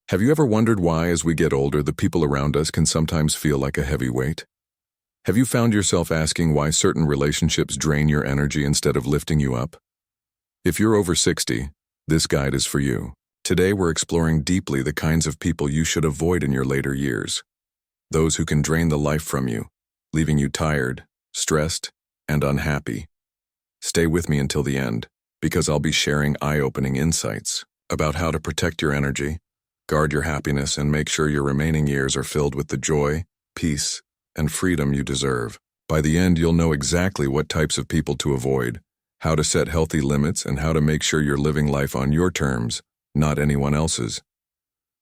Have you ever wondered why, as we get older, the people around us can sometimes feel like a heavy weight? Have you found yourself asking why certain relationships drain your energy instead of lifting you up? If you're over 60, this guide is for you. Today we're exploring deeply the kinds of people you should avoid in your later years. Those who can drain the life from you, leaving you tired, stressed, and unhappy. Stay with me until the end, because I'll be sharing eye-opening insights about how to protect your energy, guard your happiness, and make sure your remaining years are filled with the joy, peace, and freedom you deserve. By the end, you'll know exactly what types of people to avoid, how to set healthy limits, and how to make sure you're living life on your terms, not anyone else's.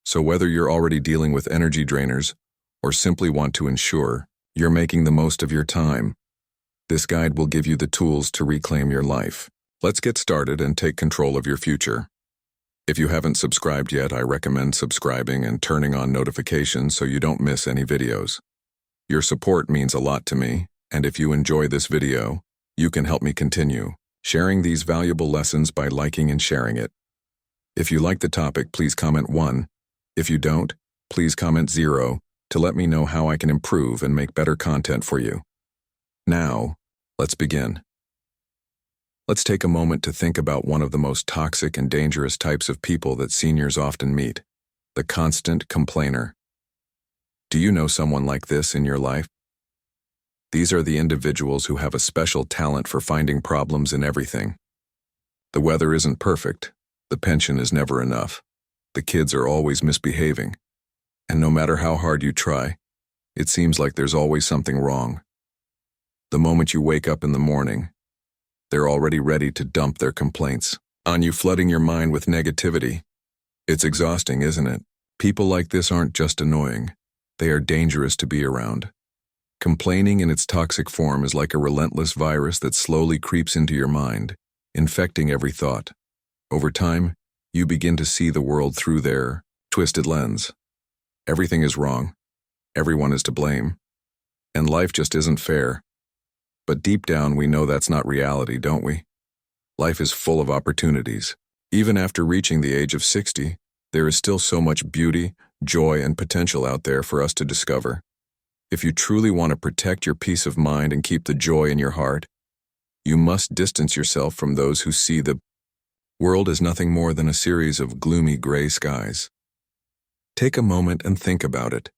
So whether you're already dealing with energy drainers or simply want to ensure you're making the most of your time, this guide will give you the tools to reclaim your life. Let's get started and take control of your future. If you haven't subscribed yet, I recommend subscribing and turning on notifications so you don't miss any videos. Your support means a lot to me, and if you enjoy this video, you can help me continue sharing these valuable lessons by liking and sharing it. If you like the topic, please comment 1. If you don't, please comment 0 to let me know how I can improve and make better content for you. Now, let's begin. Let's take a moment to think about one of the most toxic and dangerous types of people that seniors often meet, the constant complainer. Do you know someone like this in your life? These are the individuals who have a special talent for finding problems in everything. The weather isn't perfect, the pension is never enough, the kids are always misbehaving, and no matter how hard you try, it seems like there's always something wrong. The moment you wake up in the morning, they're already ready to dump their complaints on you, flooding your mind with negativity. It's exhausting, isn't it? People like this aren't just annoying, they are dangerous to be around. Complaining in its toxic form is like a relentless virus that slowly creeps into your mind, infecting every thought. Over time, you begin to see the world through their twisted lens. Everything is wrong, everyone is to blame, and life just isn't fair. But deep down, we know that's not reality, don't we? Life is full of opportunities. Even after reaching the age of 60, there is still so much beauty, joy, and potential out there for us to discover. If you truly want to protect your peace of mind and keep the joy in your heart, you must distance yourself from those who see the world as nothing more than a series of gloomy gray skies. Take a moment and think about it.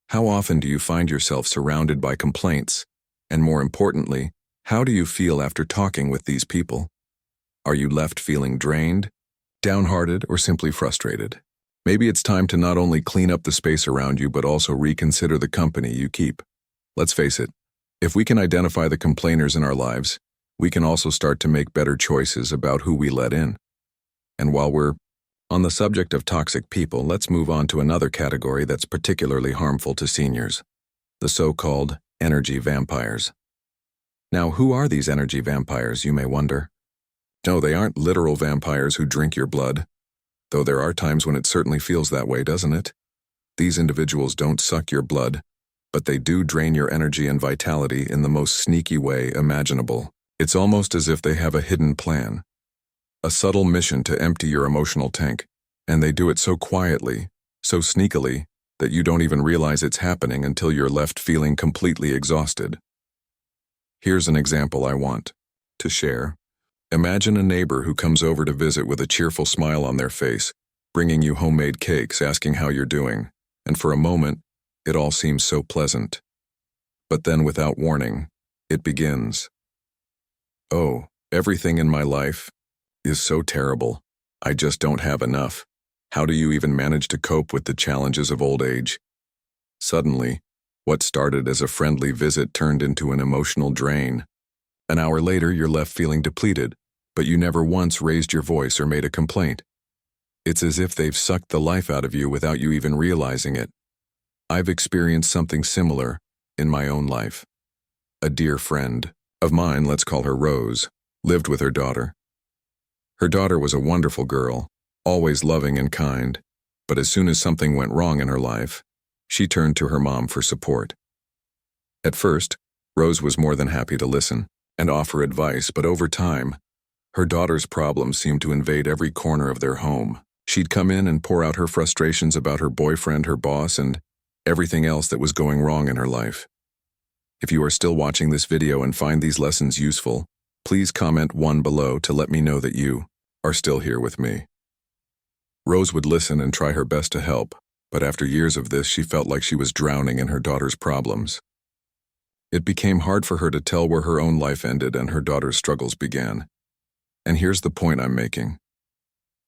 How often do you find yourself surrounded by complaints? And more importantly, how do you feel after talking with these people? Are you left feeling drained, downhearted, or simply frustrated? Maybe it's time to not only clean up the space around you, but also reconsider the company you keep. Let's face it, if we can identify the complainers in our lives, we can also start to make better choices about who we let in. And while we're on the subject of toxic people, let's move on to another category that's particularly harmful to seniors: the so-called energy vampires. Now, who are these energy vampires, you may wonder? No, they aren't literal vampires who drink your blood, though there are times when it certainly feels that way, doesn't it? These individuals don't suck your blood, but they do drain your energy and vitality in the most sneaky way imaginable. It's almost as if they have a hidden plan, a subtle mission to empty your emotional tank, and they do it so quietly, so sneakily, that you don't even realize it's happening until you're left feeling completely exhausted. Here's an example I want to share. Imagine a neighbor who comes over to visit with a cheerful smile on their face, bringing you homemade cakes, asking how you're doing, and for a moment, it all seems so pleasant. But then, without warning, it begins. Oh, everything in my life is so terrible. I just don't have enough. How do you even manage to cope with the challenges of old age? Suddenly, what started as a friendly visit turned into an emotional drain. An hour later, you're left feeling depleted, but you never once raised your voice or made a complaint. It's as if they've sucked the life out of you without you even realizing it. I've experienced something similar in my own life. A dear friend of mine, let's call her Rose, lived with her daughter. Her daughter was a wonderful girl, always loving and kind, but as soon as something went wrong in her life, she turned to her mom for support. At first, Rose was more than happy to listen and offer advice, but over time, her daughter's problems seemed to invade every corner of their home. She'd come in and pour out her frustrations about her boyfriend, her boss, and everything else that was going wrong in her life. If you are still watching this video and find these lessons useful, please comment 1 below to let me know that you are still here with me. Rose would listen and try her best to help, but after years of this, she felt like she was drowning in her daughter's problems. It became hard for her to tell where her own life ended and her daughter's struggles began. And here's the point I'm making.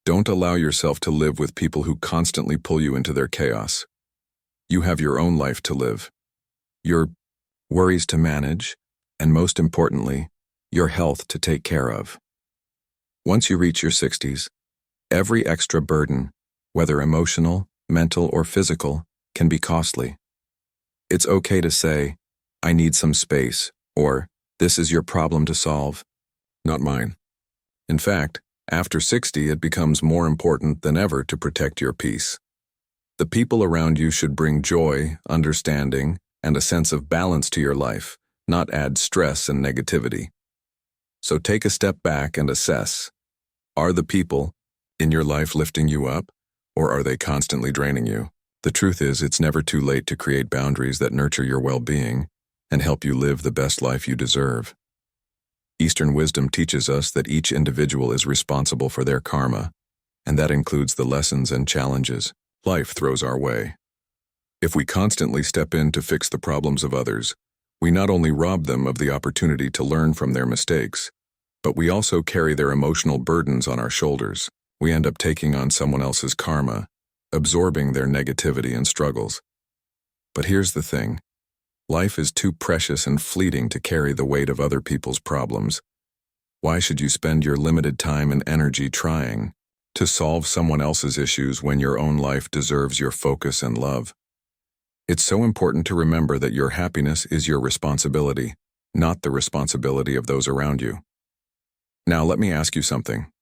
Don't allow yourself to live with people who constantly pull you into their chaos. You have your own life to live, your worries to manage, and most importantly, your health to take care of. Once you reach your 60s, every extra burden, whether emotional, mental, or physical, can be costly. It's okay to say, "I need some space," or "This is your problem to solve, not mine." In fact, after 60, it becomes more important than ever to protect your peace. The people around you should bring joy, understanding, and a sense of balance to your life, not add stress and negativity. So take a step back and assess. Are the people in your life lifting you up, or are they constantly draining you? The truth is, it's never too late to create boundaries that nurture your well-being and help you live the best life you deserve. Eastern wisdom teaches us that each individual is responsible for their karma, and that includes the lessons and challenges life throws our way. If we constantly step in to fix the problems of others, we not only rob them of the opportunity to learn from their mistakes, but we also carry their emotional burdens on our shoulders. We end up taking on someone else's karma, absorbing their negativity and struggles. But here's the thing. Life is too precious and fleeting to carry the weight of other people's problems. Why should you spend your limited time and energy trying to solve someone else's issues when your own life deserves your focus and love? It's so important to remember that your happiness is your responsibility, not the responsibility of those around you. Now, let me ask you something.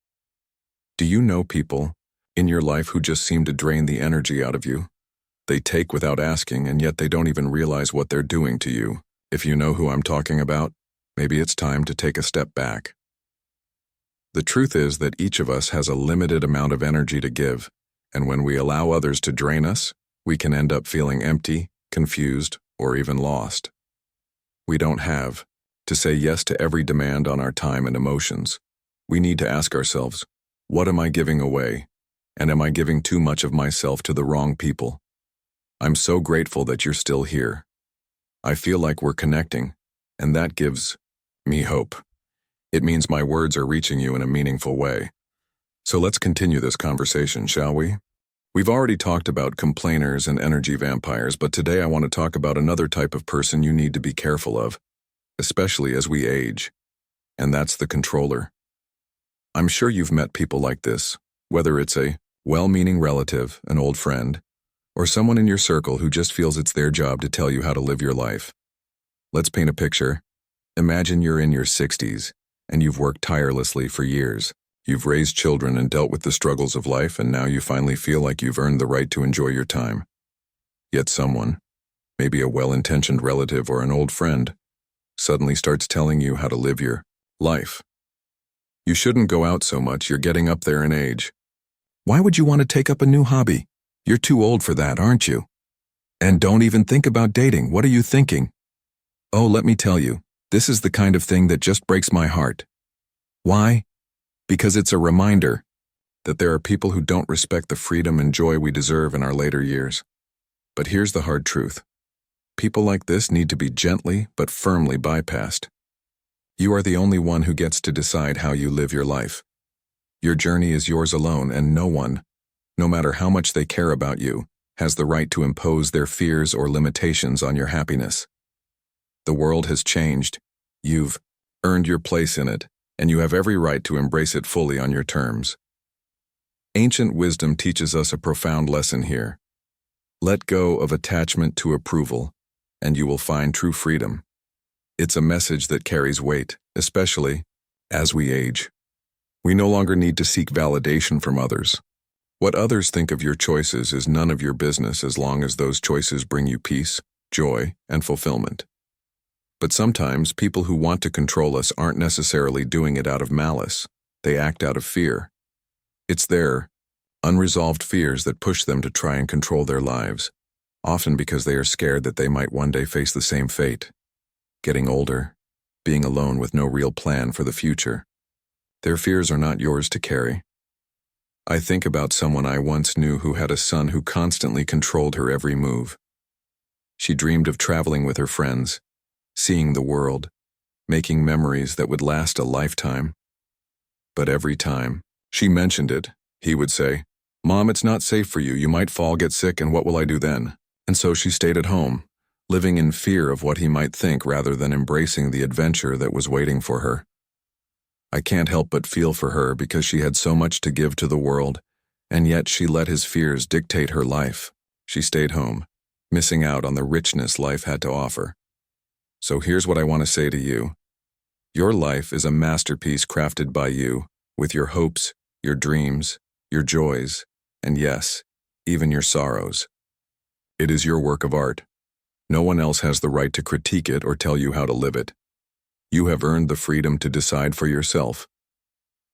Do you know people in your life who just seem to drain the energy out of you? They take without asking, and yet they don't even realize what they're doing to you. If you know who I'm talking about, maybe it's time to take a step back. The truth is that each of us has a limited amount of energy to give, and when we allow others to drain us, we can end up feeling empty, confused, or even lost. We don't have to say yes to every demand on our time and emotions. We need to ask ourselves, what am I giving away? And am I giving too much of myself to the wrong people? I'm so grateful that you're still here. I feel like we're connecting, and that gives me hope. It means my words are reaching you in a meaningful way. So let's continue this conversation, shall we? We've already talked about complainers and energy vampires, but today I want to talk about another type of person you need to be careful of, especially as we age, and that's the controller. I'm sure you've met people like this, whether it's a well-meaning relative, an old friend, or someone in your circle who just feels it's their job to tell you how to live your life. Let's paint a picture. Imagine you're in your 60s, and you've worked tirelessly for years. You've raised children and dealt with the struggles of life, and now you finally feel like you've earned the right to enjoy your time. Yet someone, maybe a well-intentioned relative or an old friend, suddenly starts telling you how to live your life. You shouldn't go out so much, you're getting up there in age. Why would you want to take up a new hobby? You're too old for that, aren't you? And don't even think about dating. What are you thinking? Oh, let me tell you, this is the kind of thing that just breaks my heart. Why? Because it's a reminder that there are people who don't respect the freedom and joy we deserve in our later years. But here's the hard truth. People like this need to be gently but firmly bypassed. You are the only one who gets to decide how you live your life. Your journey is yours alone, and no one, no matter how much they care about you, has the right to impose their fears or limitations on your happiness. The world has changed. You've earned your place in it, and you have every right to embrace it fully on your terms. Ancient wisdom teaches us a profound lesson here. Let go of attachment to approval, and you will find true freedom. It's a message that carries weight, especially as we age. We no longer need to seek validation from others. What others think of your choices is none of your business as long as those choices bring you peace, joy, and fulfillment. But sometimes people who want to control us aren't necessarily doing it out of malice. They act out of fear. It's their Unresolved fears that push them to try and control their lives, often because they are scared that they might one day face the same fate. Getting older, being alone with no real plan for the future. Their fears are not yours to carry. I think about someone I once knew who had a son who constantly controlled her every move. She dreamed of traveling with her friends, seeing the world, making memories that would last a lifetime. But every time she mentioned it, he would say, "Mom, it's not safe for you. You might fall, get sick, and what will I do then?" And so she stayed at home, living in fear of what he might think rather than embracing the adventure that was waiting for her. I can't help but feel for her because she had so much to give to the world, and yet she let his fears dictate her life. She stayed home, missing out on the richness life had to offer. So here's what I want to say to you. Your life is a masterpiece crafted by you, with your hopes, your dreams, your joys, and yes, even your sorrows. It is your work of art. No one else has the right to critique it or tell you how to live it. You have earned the freedom to decide for yourself.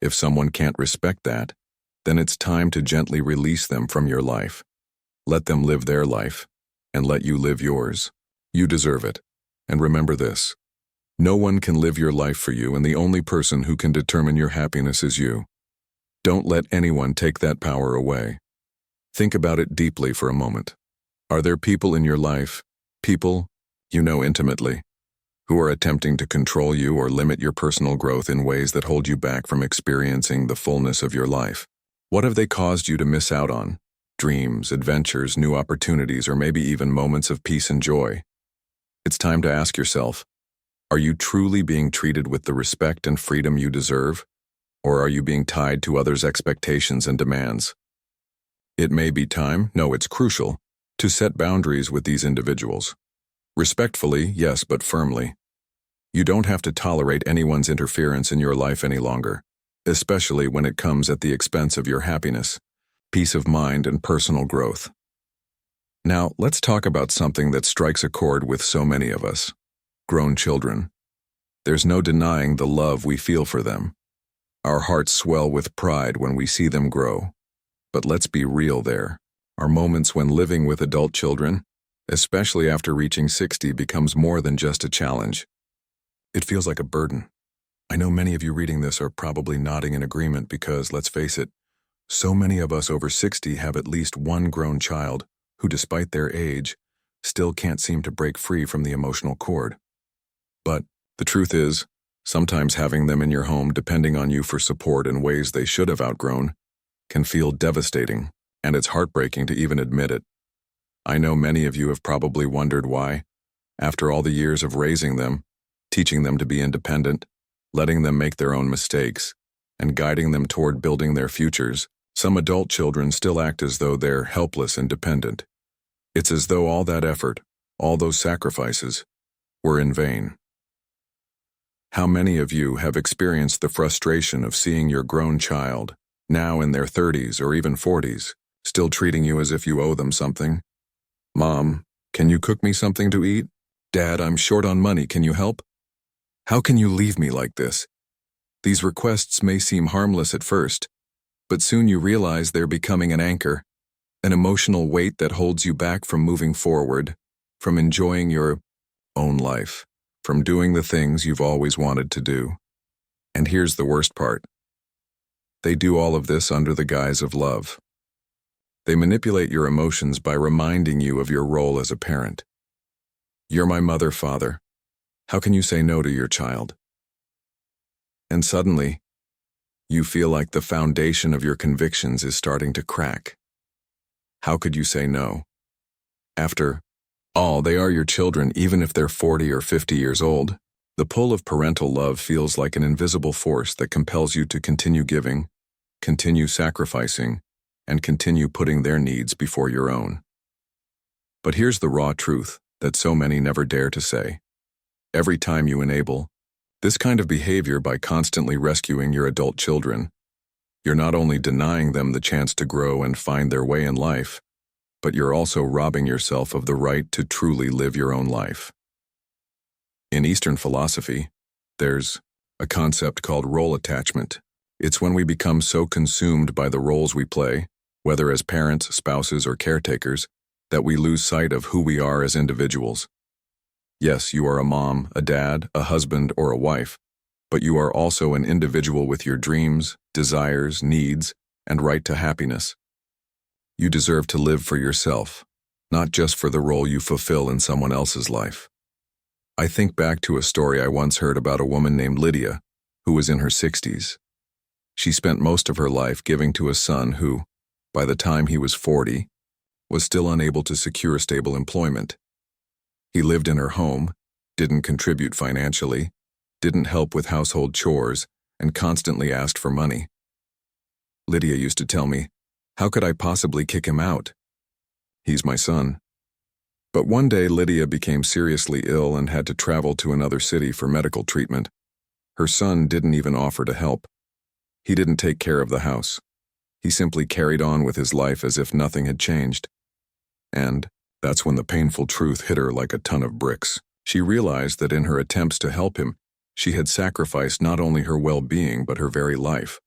If someone can't respect that, then it's time to gently release them from your life. Let them live their life, and let you live yours. You deserve it. And remember this. No one can live your life for you, and the only person who can determine your happiness is you. Don't let anyone take that power away. Think about it deeply for a moment. Are there people in your life, people you know intimately, who are attempting to control you or limit your personal growth in ways that hold you back from experiencing the fullness of your life? What have they caused you to miss out on? Dreams, adventures, new opportunities, or maybe even moments of peace and joy? It's time to ask yourself, are you truly being treated with the respect and freedom you deserve? Or are you being tied to others' expectations and demands? It may be time, no, it's crucial, to set boundaries with these individuals. Respectfully, yes, but firmly. You don't have to tolerate anyone's interference in your life any longer, especially when it comes at the expense of your happiness, peace of mind, and personal growth. Now, let's talk about something that strikes a chord with so many of us: grown children. There's no denying the love we feel for them. Our hearts swell with pride when we see them grow. But let's be real, there are moments when living with adult children, especially after reaching 60, becomes more than just a challenge. It feels like a burden. I know many of you reading this are probably nodding in agreement because, let's face it, so many of us over 60 have at least one grown child who, despite their age, still can't seem to break free from the emotional cord. But the truth is, sometimes having them in your home depending on you for support in ways they should have outgrown can feel devastating, and it's heartbreaking to even admit it. I know many of you have probably wondered why, after all the years of raising them, teaching them to be independent, letting them make their own mistakes, and guiding them toward building their futures, some adult children still act as though they're helpless and dependent. It's as though all that effort, all those sacrifices, were in vain. How many of you have experienced the frustration of seeing your grown child, now in their 30s or even 40s, still treating you as if you owe them something? Mom, can you cook me something to eat? Dad, I'm short on money, can you help? How can you leave me like this? These requests may seem harmless at first, but soon you realize they're becoming an anchor, an emotional weight that holds you back from moving forward, from enjoying your own life, from doing the things you've always wanted to do. And here's the worst part. They do all of this under the guise of love. They manipulate your emotions by reminding you of your role as a parent. You're my mother, father. How can you say no to your child? And suddenly, you feel like the foundation of your convictions is starting to crack. How could you say no? After all, they are your children, even if they're 40 or 50 years old. The pull of parental love feels like an invisible force that compels you to continue giving, continue sacrificing, and continue putting their needs before your own. But here's the raw truth that so many never dare to say. Every time you enable this kind of behavior by constantly rescuing your adult children, you're not only denying them the chance to grow and find their way in life, but you're also robbing yourself of the right to truly live your own life. In Eastern philosophy, there's a concept called role attachment. It's when we become so consumed by the roles we play, whether as parents, spouses, or caretakers, that we lose sight of who we are as individuals. Yes, you are a mom, a dad, a husband, or a wife, but you are also an individual with your dreams, desires, needs, and right to happiness. You deserve to live for yourself, not just for the role you fulfill in someone else's life. I think back to a story I once heard about a woman named Lydia, who was in her 60s. She spent most of her life giving to a son who, by the time he was 40, was still unable to secure stable employment. He lived in her home, didn't contribute financially, didn't help with household chores, and constantly asked for money. Lydia used to tell me, "How could I possibly kick him out? He's my son." But one day Lydia became seriously ill and had to travel to another city for medical treatment. Her son didn't even offer to help. He didn't take care of the house. He simply carried on with his life as if nothing had changed. And that's when the painful truth hit her like a ton of bricks. She realized that in her attempts to help him, she had sacrificed not only her well-being but her very life.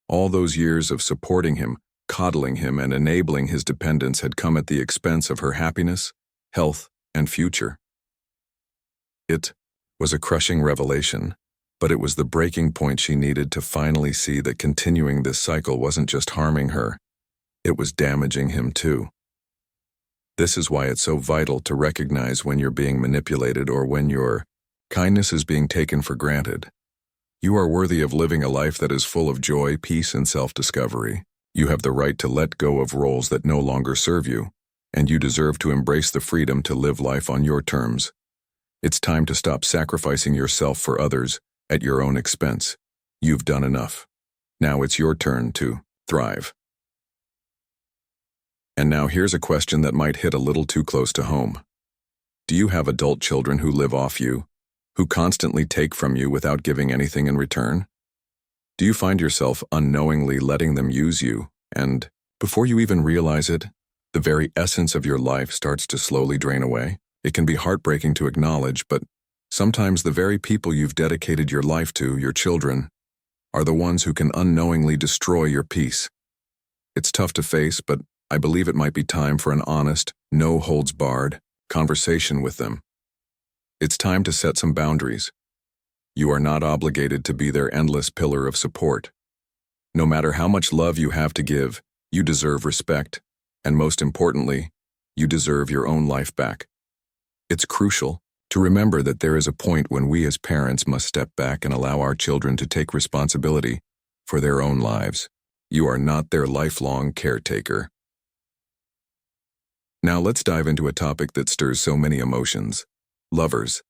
All those years of supporting him, coddling him, and enabling his dependence had come at the expense of her happiness, health, and future. It was a crushing revelation, but it was the breaking point she needed to finally see that continuing this cycle wasn't just harming her, it was damaging him too. This is why it's so vital to recognize when you're being manipulated or when your kindness is being taken for granted. You are worthy of living a life that is full of joy, peace, and self-discovery. You have the right to let go of roles that no longer serve you, and you deserve to embrace the freedom to live life on your terms. It's time to stop sacrificing yourself for others at your own expense. You've done enough. Now it's your turn to thrive. And now here's a question that might hit a little too close to home. Do you have adult children who live off you, who constantly take from you without giving anything in return? Do you find yourself unknowingly letting them use you, and, before you even realize it, the very essence of your life starts to slowly drain away? It can be heartbreaking to acknowledge, but sometimes the very people you've dedicated your life to, your children, are the ones who can unknowingly destroy your peace. It's tough to face, but I believe it might be time for an honest, no-holds-barred conversation with them. It's time to set some boundaries. You are not obligated to be their endless pillar of support. No matter how much love you have to give, you deserve respect, and most importantly, you deserve your own life back. It's crucial to remember that there is a point when we as parents must step back and allow our children to take responsibility for their own lives. You are not their lifelong caretaker. Now let's dive into a topic that stirs so many emotions: lovers.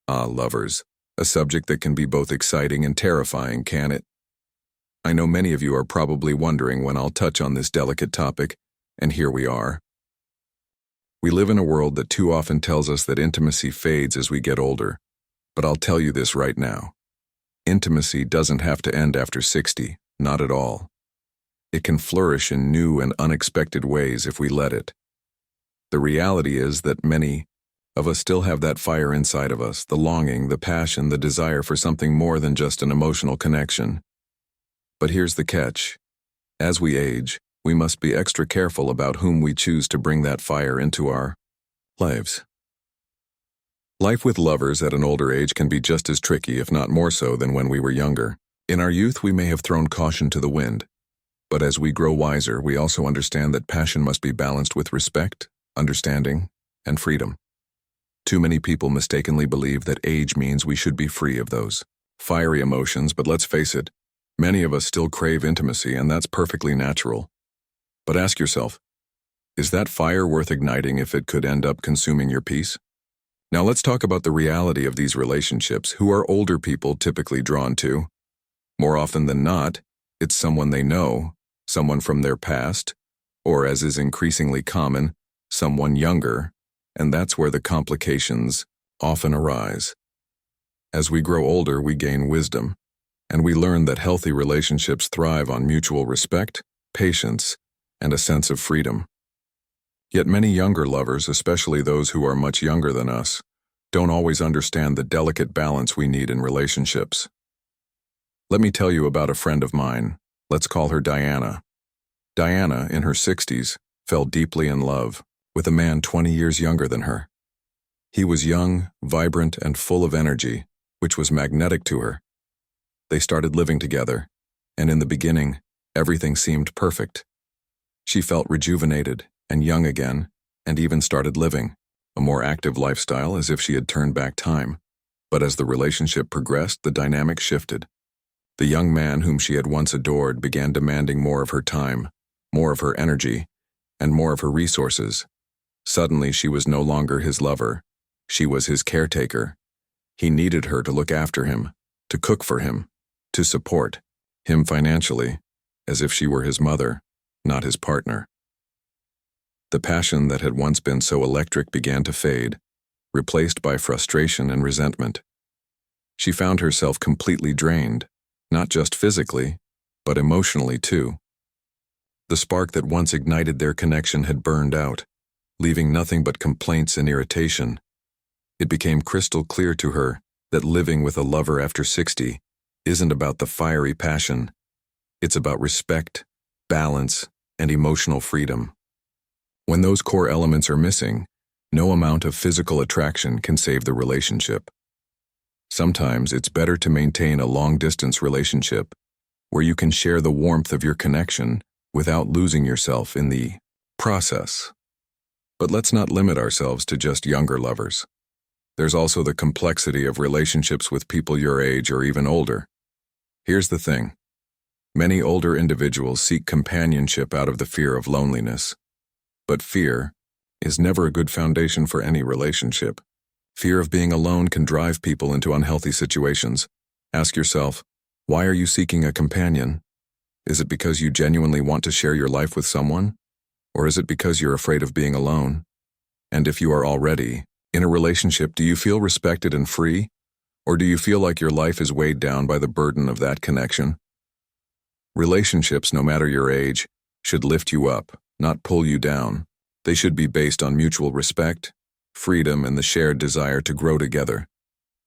Lovers. A subject that can be both exciting and terrifying, can it? I know many of you are probably wondering when I'll touch on this delicate topic, and here we are. We live in a world that too often tells us that intimacy fades as we get older, but I'll tell you this right now. Intimacy doesn't have to end after 60, not at all. It can flourish in new and unexpected ways if we let it. The reality is that many of us still have that fire inside of us, the longing, the passion, the desire for something more than just an emotional connection. But here's the catch. As we age, we must be extra careful about whom we choose to bring that fire into our lives. Life with lovers at an older age can be just as tricky, if not more so, than when we were younger. In our youth, we may have thrown caution to the wind, but as we grow wiser, we also understand that passion must be balanced with respect, understanding, and freedom. Too many people mistakenly believe that age means we should be free of those fiery emotions, but let's face it, many of us still crave intimacy, and that's perfectly natural. But ask yourself, is that fire worth igniting if it could end up consuming your peace? Now let's talk about the reality of these relationships. Who are older people typically drawn to? More often than not, it's someone they know, someone from their past, or, as is increasingly common, someone younger, and that's where the complications often arise. As we grow older, we gain wisdom, and we learn that healthy relationships thrive on mutual respect, patience, and a sense of freedom. Yet many younger lovers, especially those who are much younger than us, don't always understand the delicate balance we need in relationships. Let me tell you about a friend of mine. Let's call her Diana. Diana, in her 60s, fell deeply in love with a man 20 years younger than her. He was young, vibrant, and full of energy, which was magnetic to her. They started living together, and in the beginning, everything seemed perfect. She felt rejuvenated and young again, and even started living a more active lifestyle as if she had turned back time. But as the relationship progressed, the dynamic shifted. The young man whom she had once adored began demanding more of her time, more of her energy, and more of her resources. Suddenly, she was no longer his lover. She was his caretaker. He needed her to look after him, to cook for him, to support him financially, as if she were his mother, not his partner. The passion that had once been so electric began to fade, replaced by frustration and resentment. She found herself completely drained, not just physically, but emotionally too. The spark that once ignited their connection had burned out, leaving nothing but complaints and irritation. It became crystal clear to her that living with a lover after 60 isn't about the fiery passion. It's about respect, balance, and emotional freedom. When those core elements are missing, no amount of physical attraction can save the relationship. Sometimes it's better to maintain a long-distance relationship where you can share the warmth of your connection without losing yourself in the process. But let's not limit ourselves to just younger lovers. There's also the complexity of relationships with people your age or even older. Here's the thing. Many older individuals seek companionship out of the fear of loneliness. But fear is never a good foundation for any relationship. Fear of being alone can drive people into unhealthy situations. Ask yourself, why are you seeking a companion? Is it because you genuinely want to share your life with someone? Or is it because you're afraid of being alone? And if you are already in a relationship, do you feel respected and free? Or do you feel like your life is weighed down by the burden of that connection? Relationships, no matter your age, should lift you up, not pull you down. They should be based on mutual respect, freedom, and the shared desire to grow together,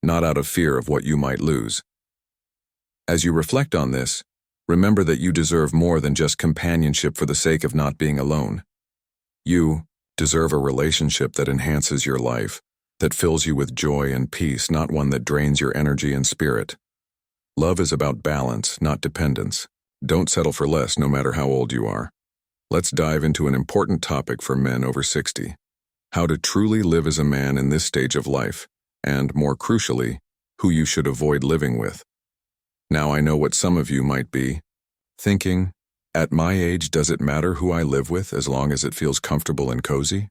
not out of fear of what you might lose. As you reflect on this, remember that you deserve more than just companionship for the sake of not being alone. You deserve a relationship that enhances your life, that fills you with joy and peace, not one that drains your energy and spirit. Love is about balance, not dependence. Don't settle for less, no matter how old you are. Let's dive into an important topic for men over 60. How to truly live as a man in this stage of life, and, more crucially, who you should avoid living with. Now I know what some of you might be thinking, at my age, does it matter who I live with as long as it feels comfortable and cozy?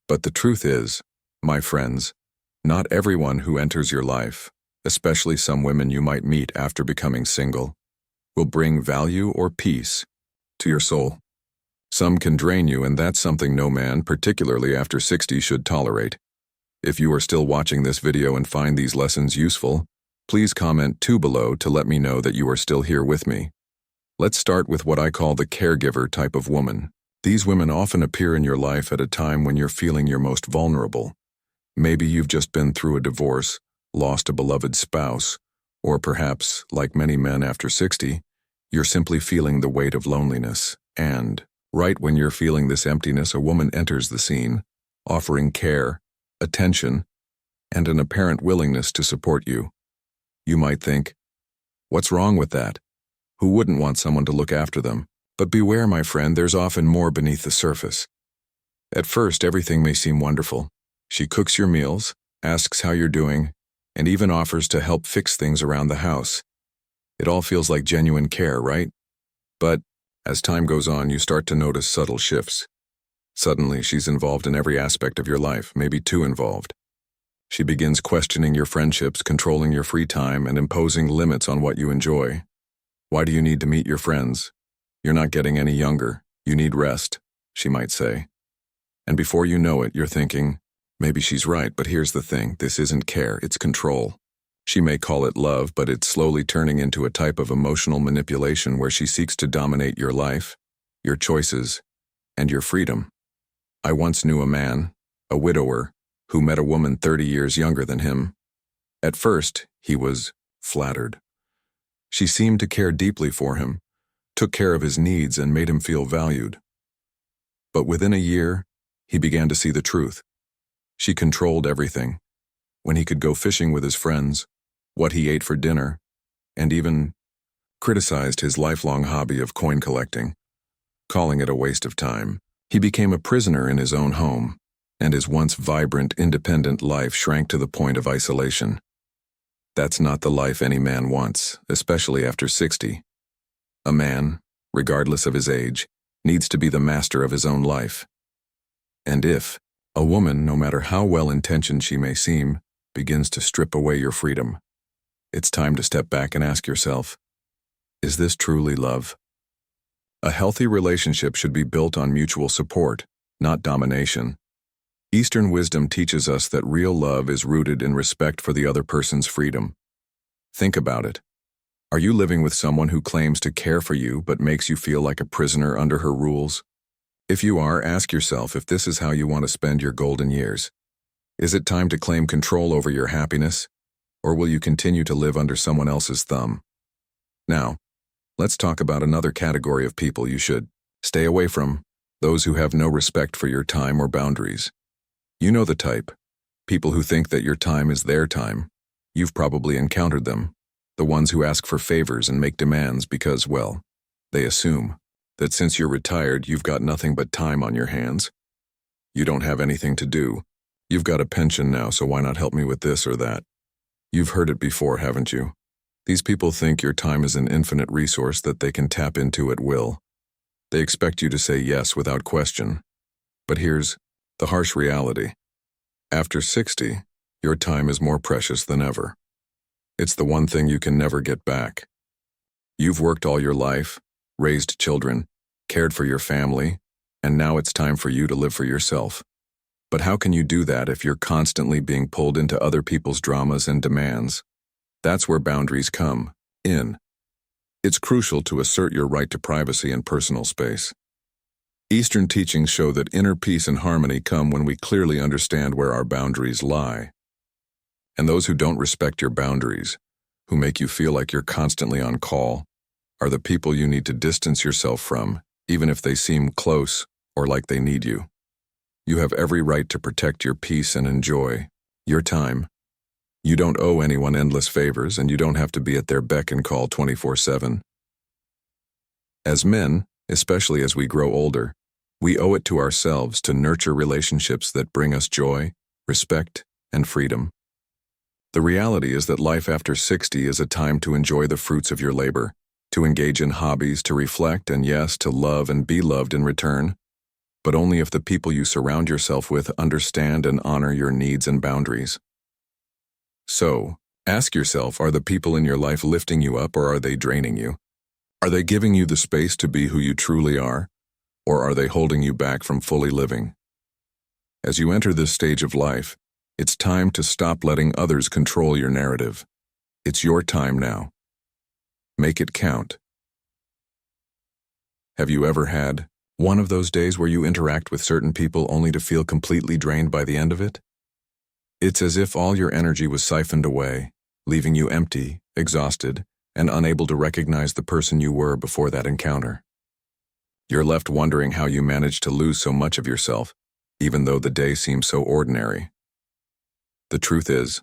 But the truth is, my friends, not everyone who enters your life, especially some women you might meet after becoming single, will bring value or peace to your soul. Some can drain you, and that's something no man, particularly after 60, should tolerate. If you are still watching this video and find these lessons useful, please comment 2 below to let me know that you are still here with me. Let's start with what I call the caregiver type of woman. These women often appear in your life at a time when you're feeling your most vulnerable. Maybe you've just been through a divorce, lost a beloved spouse, or perhaps, like many men after 60, you're simply feeling the weight of loneliness. And, right when you're feeling this emptiness, a woman enters the scene, offering care, attention, and an apparent willingness to support you. You might think, what's wrong with that? Who wouldn't want someone to look after them? But beware, my friend, there's often more beneath the surface. At first, everything may seem wonderful. She cooks your meals, asks how you're doing, and even offers to help fix things around the house. It all feels like genuine care, right? But as time goes on, you start to notice subtle shifts. Suddenly, she's involved in every aspect of your life, maybe too involved. She begins questioning your friendships, controlling your free time, and imposing limits on what you enjoy. Why do you need to meet your friends? You're not getting any younger. You need rest, she might say. And before you know it, you're thinking, maybe she's right, but here's the thing, this isn't care, it's control. She may call it love, but it's slowly turning into a type of emotional manipulation where she seeks to dominate your life, your choices, and your freedom. I once knew a man, a widower, who met a woman 30 years younger than him. At first, he was flattered. She seemed to care deeply for him, took care of his needs, and made him feel valued. But within a year, he began to see the truth. She controlled everything. When he could go fishing with his friends, what he ate for dinner, and even criticized his lifelong hobby of coin collecting, calling it a waste of time. He became a prisoner in his own home, and his once vibrant, independent life shrank to the point of isolation. That's not the life any man wants, especially after 60. A man, regardless of his age, needs to be the master of his own life. And if a woman, no matter how well-intentioned she may seem, begins to strip away your freedom, it's time to step back and ask yourself, is this truly love? A healthy relationship should be built on mutual support, not domination. Eastern wisdom teaches us that real love is rooted in respect for the other person's freedom. Think about it. Are you living with someone who claims to care for you but makes you feel like a prisoner under her rules? If you are, ask yourself if this is how you want to spend your golden years. Is it time to claim control over your happiness, or will you continue to live under someone else's thumb? Now, let's talk about another category of people you should stay away from, those who have no respect for your time or boundaries. You know the type, people who think that your time is their time. You've probably encountered them, the ones who ask for favors and make demands because, well, they assume that since you're retired, you've got nothing but time on your hands. You don't have anything to do. You've got a pension now, so why not help me with this or that? You've heard it before, haven't you? These people think your time is an infinite resource that they can tap into at will. They expect you to say yes without question. But here's the harsh reality. After 60, your time is more precious than ever. It's the one thing you can never get back. You've worked all your life, raised children, cared for your family, and now it's time for you to live for yourself. But how can you do that if you're constantly being pulled into other people's dramas and demands? That's where boundaries come in. It's crucial to assert your right to privacy and personal space. Eastern teachings show that inner peace and harmony come when we clearly understand where our boundaries lie. And those who don't respect your boundaries, who make you feel like you're constantly on call, are the people you need to distance yourself from, even if they seem close or like they need you. You have every right to protect your peace and enjoy your time. You don't owe anyone endless favors, and you don't have to be at their beck and call 24/7. As men, especially as we grow older, we owe it to ourselves to nurture relationships that bring us joy, respect, and freedom. The reality is that life after 60 is a time to enjoy the fruits of your labor, to engage in hobbies, to reflect, and yes, to love and be loved in return, but only if the people you surround yourself with understand and honor your needs and boundaries. So, ask yourself, are the people in your life lifting you up, or are they draining you? Are they giving you the space to be who you truly are, or are they holding you back from fully living? As you enter this stage of life, it's time to stop letting others control your narrative. It's your time now. Make it count. Have you ever had one of those days where you interact with certain people only to feel completely drained by the end of it? It's as if all your energy was siphoned away, leaving you empty, exhausted, and unable to recognize the person you were before that encounter. You're left wondering how you managed to lose so much of yourself, even though the day seems so ordinary. The truth is,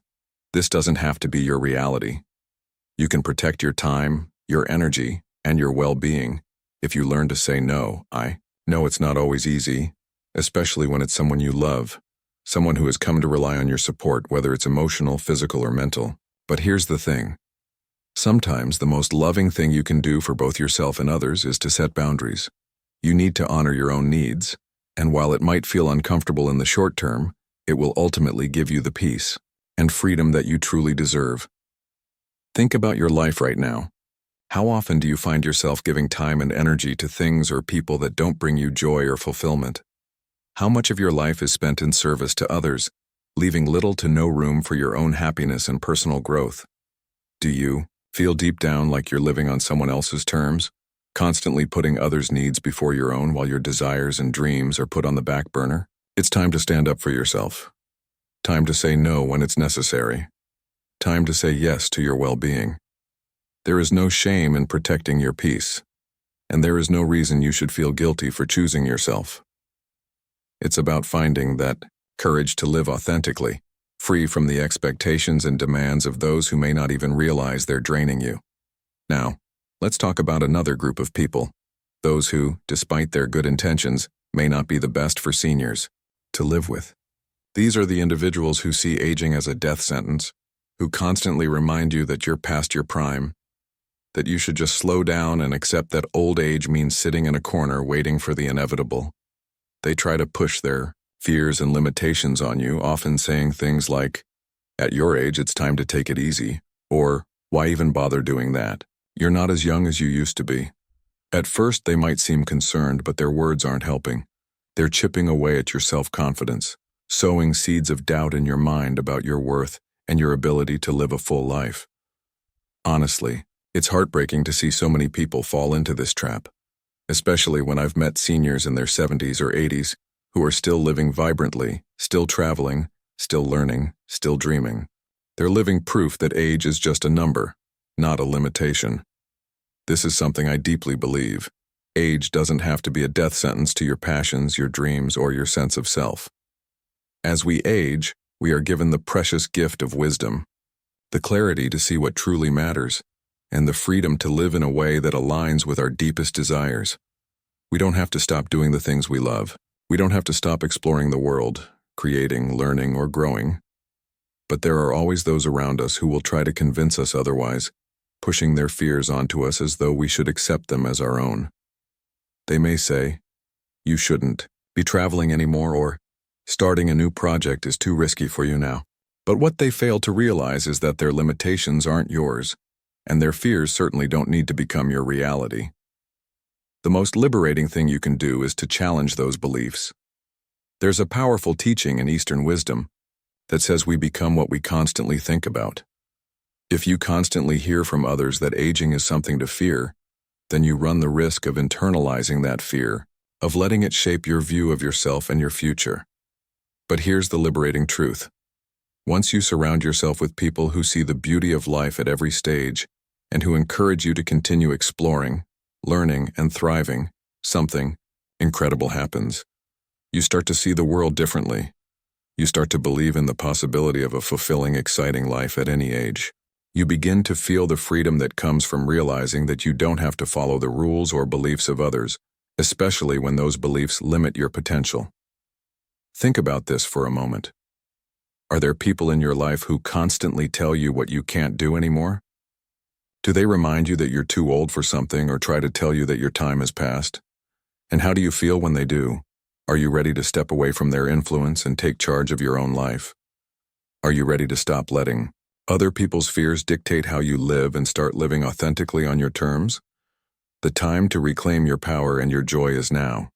this doesn't have to be your reality. You can protect your time, your energy, and your well-being if you learn to say no. I know it's not always easy, especially when it's someone you love, someone who has come to rely on your support, whether it's emotional, physical, or mental. But here's the thing. Sometimes the most loving thing you can do for both yourself and others is to set boundaries. You need to honor your own needs, and while it might feel uncomfortable in the short term, it will ultimately give you the peace and freedom that you truly deserve. Think about your life right now. How often do you find yourself giving time and energy to things or people that don't bring you joy or fulfillment? How much of your life is spent in service to others, leaving little to no room for your own happiness and personal growth? Do you feel deep down like you're living on someone else's terms, constantly putting others' needs before your own while your desires and dreams are put on the back burner? It's time to stand up for yourself. Time to say no when it's necessary. Time to say yes to your well-being. There is no shame in protecting your peace. and there is no reason you should feel guilty for choosing yourself. It's about finding that courage to live authentically, free from the expectations and demands of those who may not even realize they're draining you. Now, let's talk about another group of people, those who, despite their good intentions, may not be the best for seniors to live with. These are the individuals who see aging as a death sentence, who constantly remind you that you're past your prime, that you should just slow down and accept that old age means sitting in a corner waiting for the inevitable. They try to push their fears and limitations on you, often saying things like, "At your age, it's time to take it easy," or, "Why even bother doing that? You're not as young as you used to be." At first, they might seem concerned, but their words aren't helping. They're chipping away at your self-confidence, sowing seeds of doubt in your mind about your worth and your ability to live a full life. Honestly, it's heartbreaking to see so many people fall into this trap, especially when I've met seniors in their 70s or 80s who are still living vibrantly, still traveling, still learning, still dreaming. They're living proof that age is just a number, not a limitation. This is something I deeply believe. Age doesn't have to be a death sentence to your passions, your dreams, or your sense of self. As we age, we are given the precious gift of wisdom, the clarity to see what truly matters, and the freedom to live in a way that aligns with our deepest desires. We don't have to stop doing the things we love. We don't have to stop exploring the world, creating, learning, or growing. But there are always those around us who will try to convince us otherwise, pushing their fears onto us as though we should accept them as our own. They may say, "You shouldn't be traveling anymore," or "Starting a new project is too risky for you now." But what they fail to realize is that their limitations aren't yours, and their fears certainly don't need to become your reality. The most liberating thing you can do is to challenge those beliefs. There's a powerful teaching in Eastern wisdom that says we become what we constantly think about. If you constantly hear from others that aging is something to fear, then you run the risk of internalizing that fear, of letting it shape your view of yourself and your future. But here's the liberating truth. Once you surround yourself with people who see the beauty of life at every stage and who encourage you to continue exploring, learning, and thriving, something incredible happens. You start to see the world differently. You start to believe in the possibility of a fulfilling, exciting life at any age. You begin to feel the freedom that comes from realizing that you don't have to follow the rules or beliefs of others, especially when those beliefs limit your potential. Think about this for a moment. Are there people in your life who constantly tell you what you can't do anymore? Do they remind you that you're too old for something or try to tell you that your time has passed? And how do you feel when they do? Are you ready to step away from their influence and take charge of your own life? Are you ready to stop letting other people's fears dictate how you live and start living authentically on your terms? The time to reclaim your power and your joy is now.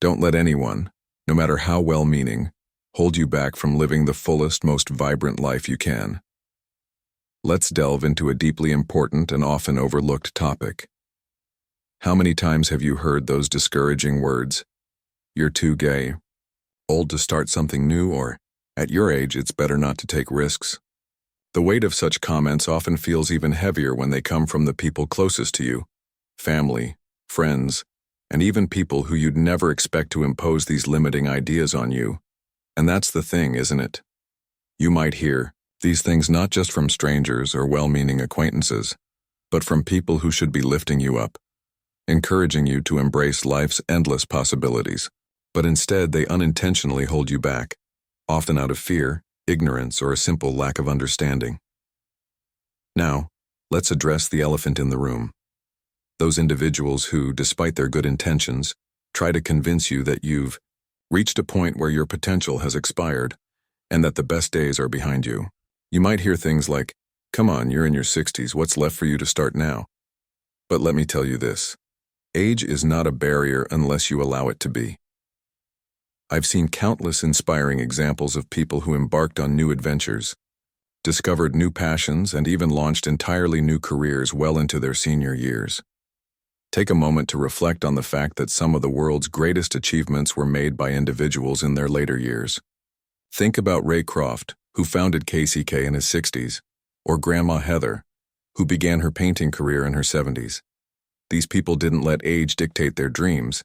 Don't let anyone, no matter how well-meaning, hold you back from living the fullest, most vibrant life you can. Let's delve into a deeply important and often overlooked topic. How many times have you heard those discouraging words, "You're too gay," "old to start something new," or "At your age, it's better not to take risks"? The weight of such comments often feels even heavier when they come from the people closest to you, family, friends, and even people who you'd never expect to impose these limiting ideas on you. And that's the thing, isn't it? You might hear these things not just from strangers or well-meaning acquaintances, but from people who should be lifting you up, encouraging you to embrace life's endless possibilities. But instead, they unintentionally hold you back, often out of fear, ignorance, or a simple lack of understanding. Now, let's address the elephant in the room. Those individuals who, despite their good intentions, try to convince you that you've reached a point where your potential has expired and that the best days are behind you. You might hear things like, "Come on, you're in your 60s, what's left for you to start now?" But let me tell you this, age is not a barrier unless you allow it to be. I've seen countless inspiring examples of people who embarked on new adventures, discovered new passions, and even launched entirely new careers well into their senior years. Take a moment to reflect on the fact that some of the world's greatest achievements were made by individuals in their later years. Think about Ray Croft, who founded KCK in his 60s, or Grandma Heather, who began her painting career in her 70s. These people didn't let age dictate their dreams,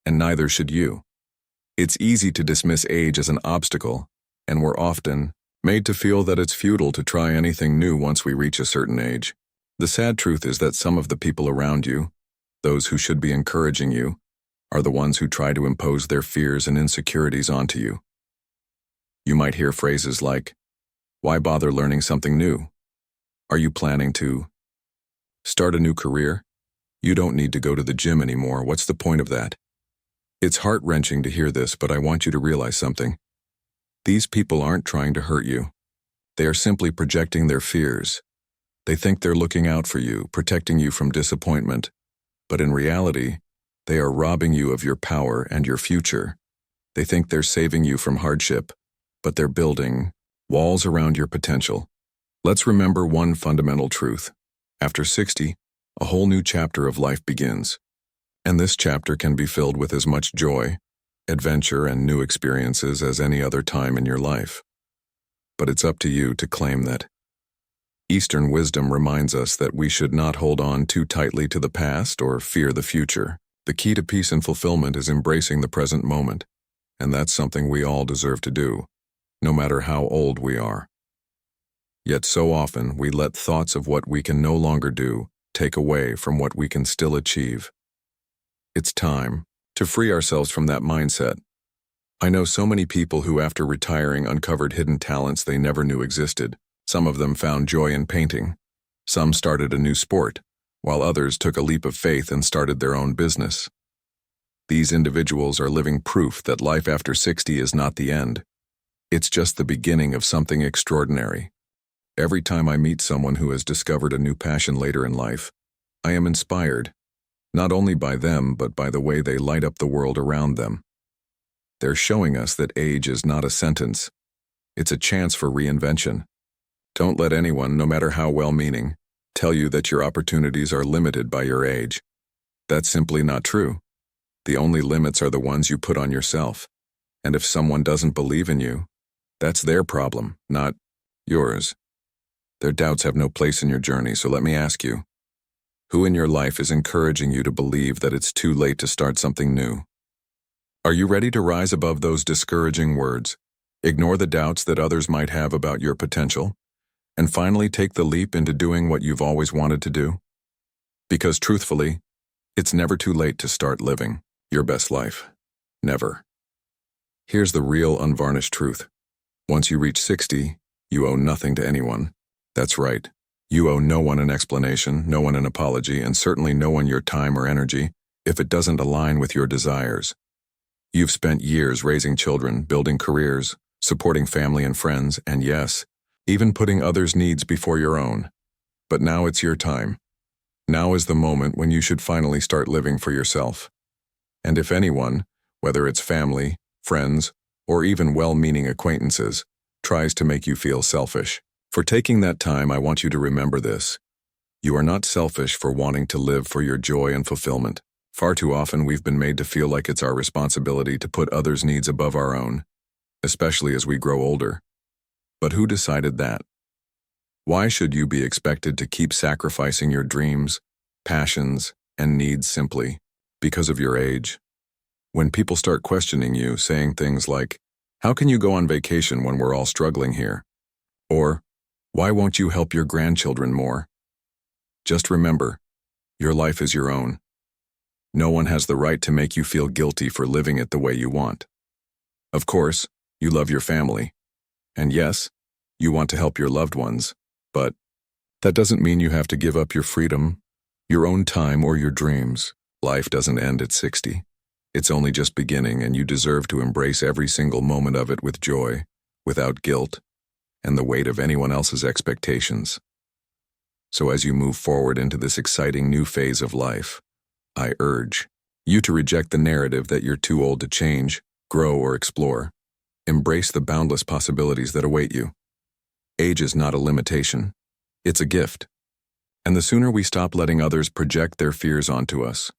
and neither should you. It's easy to dismiss age as an obstacle, and we're often made to feel that it's futile to try anything new once we reach a certain age. The sad truth is that some of the people around you, those who should be encouraging you, are the ones who try to impose their fears and insecurities onto you. You might hear phrases like, "Why bother learning something new? Are you planning to start a new career? You don't need to go to the gym anymore. What's the point of that?" It's heart-wrenching to hear this, but I want you to realize something. These people aren't trying to hurt you. They are simply projecting their fears. They think they're looking out for you, protecting you from disappointment, but in reality, they are robbing you of your power and your future. They think they're saving you from hardship, but they're building walls around your potential. Let's remember one fundamental truth. After 60, a whole new chapter of life begins. And this chapter can be filled with as much joy, adventure, and new experiences as any other time in your life. But it's up to you to claim that. Eastern wisdom reminds us that we should not hold on too tightly to the past or fear the future. The key to peace and fulfillment is embracing the present moment, and that's something we all deserve to do, no matter how old we are. Yet so often we let thoughts of what we can no longer do take away from what we can still achieve. It's time to free ourselves from that mindset. I know so many people who, after retiring, uncovered hidden talents they never knew existed. Some of them found joy in painting. Some started a new sport, while others took a leap of faith and started their own business. These individuals are living proof that life after 60 is not the end. It's just the beginning of something extraordinary. Every time I meet someone who has discovered a new passion later in life, I am inspired. Not only by them, but by the way they light up the world around them. They're showing us that age is not a sentence. It's a chance for reinvention. Don't let anyone, no matter how well-meaning, tell you that your opportunities are limited by your age. That's simply not true. The only limits are the ones you put on yourself. And if someone doesn't believe in you, that's their problem, not yours. Their doubts have no place in your journey, so let me ask you, who in your life is encouraging you to believe that it's too late to start something new? Are you ready to rise above those discouraging words, ignore the doubts that others might have about your potential, and finally take the leap into doing what you've always wanted to do? Because truthfully, it's never too late to start living your best life. Never. Here's the real unvarnished truth. Once you reach 60, you owe nothing to anyone. That's right. You owe no one an explanation, no one an apology, and certainly no one your time or energy if it doesn't align with your desires. You've spent years raising children, building careers, supporting family and friends, and yes, even putting others' needs before your own. But now it's your time. Now is the moment when you should finally start living for yourself. And if anyone, whether it's family, friends, or even well-meaning acquaintances, tries to make you feel selfish, for taking that time, I want you to remember this. You are not selfish for wanting to live for your joy and fulfillment. Far too often we've been made to feel like it's our responsibility to put others' needs above our own, especially as we grow older. But who decided that? Why should you be expected to keep sacrificing your dreams, passions, and needs simply because of your age? When people start questioning you, saying things like, "How can you go on vacation when we're all struggling here?" Or, "Why won't you help your grandchildren more?" Just remember, your life is your own. No one has the right to make you feel guilty for living it the way you want. Of course, you love your family. And yes, you want to help your loved ones, but that doesn't mean you have to give up your freedom, your own time, or your dreams. Life doesn't end at 60. It's only just beginning, and you deserve to embrace every single moment of it with joy, without guilt, and the weight of anyone else's expectations. So as you move forward into this exciting new phase of life, I urge you to reject the narrative that you're too old to change, grow, or explore. Embrace the boundless possibilities that await you. Age is not a limitation. It's a gift. And the sooner we stop letting others project their fears onto us,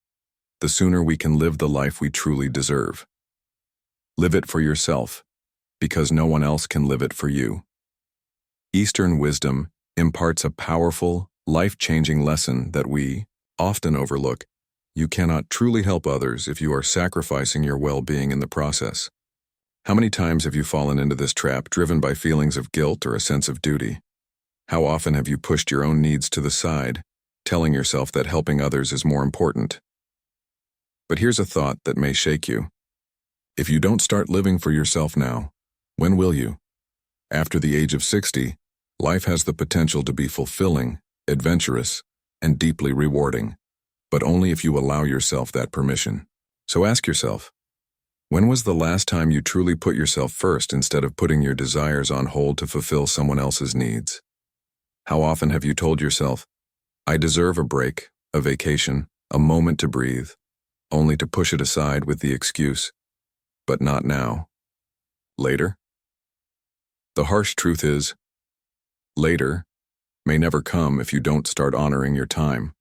the sooner we can live the life we truly deserve. Live it for yourself, because no one else can live it for you. Eastern wisdom imparts a powerful, life-changing lesson that we often overlook. You cannot truly help others if you are sacrificing your well-being in the process. How many times have you fallen into this trap, driven by feelings of guilt or a sense of duty? How often have you pushed your own needs to the side, telling yourself that helping others is more important? But here's a thought that may shake you. If you don't start living for yourself now, when will you? After the age of 60, life has the potential to be fulfilling, adventurous, and deeply rewarding, but only if you allow yourself that permission. So ask yourself, when was the last time you truly put yourself first instead of putting your desires on hold to fulfill someone else's needs? How often have you told yourself, I deserve a break, a vacation, a moment to breathe, only to push it aside with the excuse, but not now. Later? The harsh truth is, later may never come if you don't start honoring your time.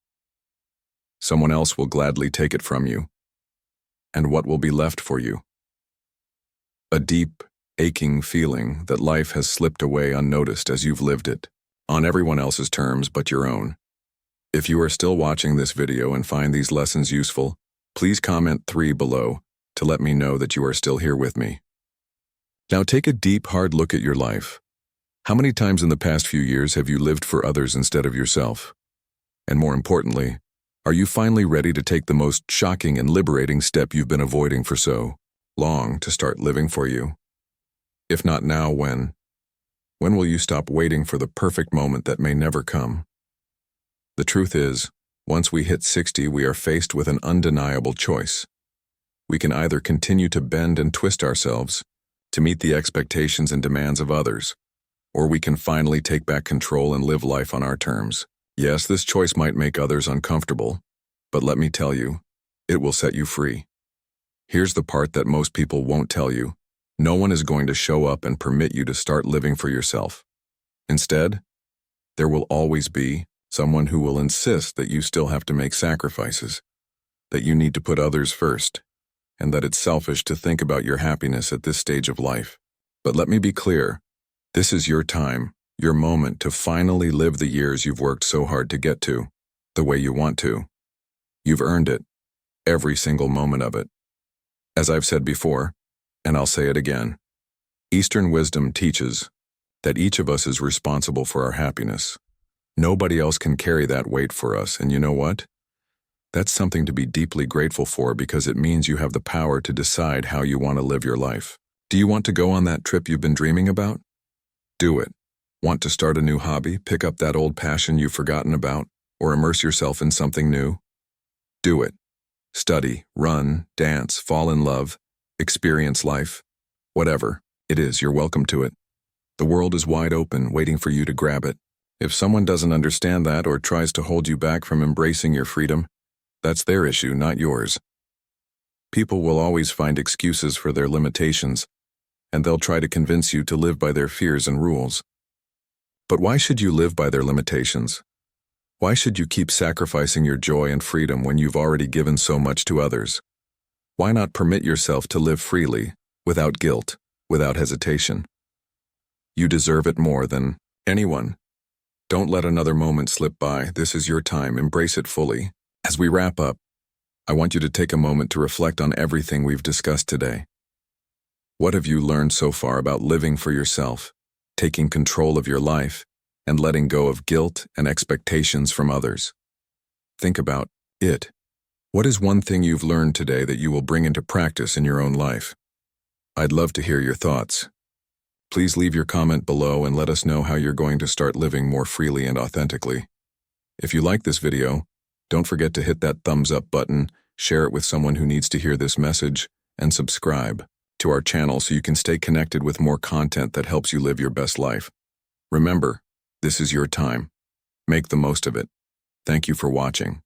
Someone else will gladly take it from you. And what will be left for you? A deep, aching feeling that life has slipped away unnoticed as you've lived it, on everyone else's terms but your own. If you are still watching this video and find these lessons useful, please comment 3 below to let me know that you are still here with me. Now take a deep, hard look at your life. How many times in the past few years have you lived for others instead of yourself? And more importantly, are you finally ready to take the most shocking and liberating step you've been avoiding for so long to start living for you? If not now, when? When will you stop waiting for the perfect moment that may never come? The truth is, once we hit 60, we are faced with an undeniable choice. We can either continue to bend and twist ourselves to meet the expectations and demands of others, or we can finally take back control and live life on our terms. Yes, this choice might make others uncomfortable, but let me tell you, it will set you free. Here's the part that most people won't tell you. No one is going to show up and permit you to start living for yourself. Instead, there will always be someone who will insist that you still have to make sacrifices, that you need to put others first, and that it's selfish to think about your happiness at this stage of life. But let me be clear, this is your time, your moment to finally live the years you've worked so hard to get to, the way you want to. You've earned it, every single moment of it. As I've said before, and I'll say it again, Eastern wisdom teaches that each of us is responsible for our happiness. Nobody else can carry that weight for us, and you know what? That's something to be deeply grateful for, because it means you have the power to decide how you want to live your life. Do you want to go on that trip you've been dreaming about? Do it. Want to start a new hobby, pick up that old passion you've forgotten about, or immerse yourself in something new? Do it. Study, run, dance, fall in love, experience life. Whatever it is, you're welcome to it. The world is wide open, waiting for you to grab it. If someone doesn't understand that or tries to hold you back from embracing your freedom, that's their issue, not yours. People will always find excuses for their limitations, and they'll try to convince you to live by their fears and rules. But why should you live by their limitations? Why should you keep sacrificing your joy and freedom when you've already given so much to others? Why not permit yourself to live freely, without guilt, without hesitation? You deserve it more than anyone. Don't let another moment slip by. This is your time. Embrace it fully. As we wrap up, I want you to take a moment to reflect on everything we've discussed today. What have you learned so far about living for yourself, taking control of your life, and letting go of guilt and expectations from others? Think about it. What is one thing you've learned today that you will bring into practice in your own life? I'd love to hear your thoughts. Please leave your comment below and let us know how you're going to start living more freely and authentically. If you like this video, don't forget to hit that thumbs up button, share it with someone who needs to hear this message, and subscribe to our channel so you can stay connected with more content that helps you live your best life. Remember, this is your time. Make the most of it. Thank you for watching.